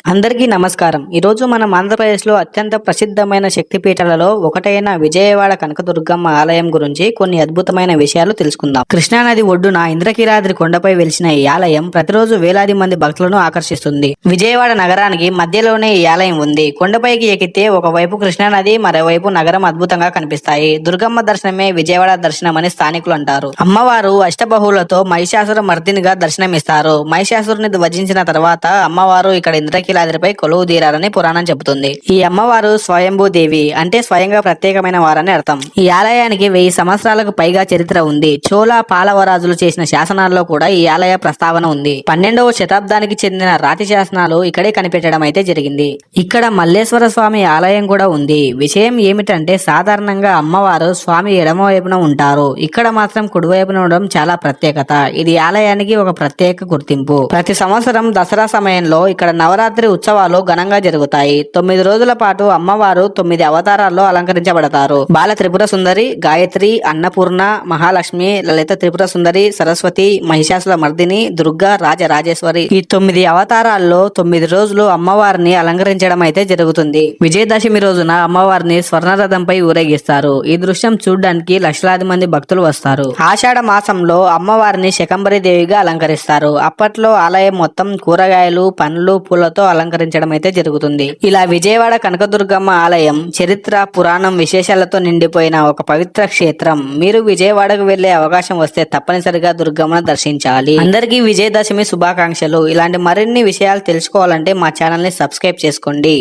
అందరికీ నమస్కారం. ఈరోజు మనం ఆంధ్రప్రదేశ్లో అత్యంత ప్రసిద్ధమైన శక్తిపీఠాలలో ఒకటైన విజయవాడ కనకదుర్గమ్మ ఆలయం గురించి కొన్ని అద్భుతమైన విషయాలు తెలుసుకుందాం. కృష్ణానది ఒడ్డున ఇంద్రకీలాద్రి కొండపై వెలిసిన ఈ ఆలయం ప్రతిరోజు వేలాది మంది భక్తులను ఆకర్షిస్తుంది. విజయవాడ నగరానికి మధ్యలోనే ఈ ఆలయం ఉంది. కొండపైకి ఎక్కితే ఒకవైపు కృష్ణానది, మరోవైపు నగరం అద్భుతంగా కనిపిస్తాయి. దుర్గమ్మ దర్శనమే విజయవాడ దర్శనం అని స్థానికులు అంటారు. అమ్మవారు అష్టబహువులతో మహిషాసుర మర్దినిగా దర్శనమిస్తారు. మహిషాసురుని వధించిన తర్వాత అమ్మవారు ఇక్కడ ఇంద్రకీలాద్రిపై కొలువు తీరారని పురాణం చెబుతుంది. ఈ అమ్మవారు స్వయంభూదేవి అంటే స్వయంగా ప్రత్యేకమైన వారని అర్థం. ఈ ఆలయానికి 1000 సంవత్సరాలకు పైగా చరిత్ర ఉంది. చోళ పాలవరాజులు చేసిన శాసనాల్లో కూడా ఈ ఆలయ ప్రస్తావన ఉంది. 12వ శతాబ్దానికి చెందిన రాతి శాసనాలు ఇక్కడే కనిపెట్టడం అయితే జరిగింది. ఇక్కడ మల్లేశ్వర స్వామి ఆలయం కూడా ఉంది. విషయం ఏమిటంటే సాధారణంగా అమ్మవారు స్వామి ఎడమవైపున ఉంటారు. ఇక్కడ మాత్రం కుడివైపున ఉండడం చాలా ప్రత్యేకత. ఇది ఆలయానికి ఒక ప్రత్యేక గుర్తింపు. ప్రతి సంవత్సరం దసరా సమయంలో ఇక్కడ నవరాత్రి ఉత్సవాలు ఘనంగా జరుగుతాయి. 9 రోజుల పాటు అమ్మవారు 9 అవతారాల్లో అలంకరించబడతారు. బాల త్రిపుర సుందరి, గాయత్రి, అన్నపూర్ణ, మహాలక్ష్మి, లలిత త్రిపుర సుందరి, సరస్వతి, మహిషాసుల మర్దిని, దుర్గా, రాజరాజేశ్వరి ఈ 9 అవతారాల్లో 9 రోజులు అమ్మవారిని అలంకరించడం అయితే జరుగుతుంది. విజయదశమి రోజున అమ్మవారిని స్వర్ణరథంపై ఊరేగిస్తారు. ఈ దృశ్యం చూడడానికి లక్షలాది మంది భక్తులు వస్తారు. ఆషాఢ మాసంలో అమ్మవారిని శకంబరి దేవిగా అలంకరిస్తారు. అప్పట్లో ఆలయం మొత్తం కూరగాయలు, పండ్లు, పూలతో అలంకరించడం అయితే జరుగుతుంది. ఇలా విజయవాడ కనకదుర్గమ్మ ఆలయం చరిత్ర, పురాణం, విశేషాలతో నిండిపోయిన ఒక పవిత్ర క్షేత్రం. మీరు విజయవాడకు వెళ్లే అవకాశం వస్తే తప్పనిసరిగా దుర్గమ్మను దర్శించాలి. అందరికీ విజయదశమి శుభాకాంక్షలు. ఇలాంటి మరిన్ని విషయాలు తెలుసుకోవాలంటే మా ఛానల్ ని సబ్స్క్రైబ్ చేసుకోండి.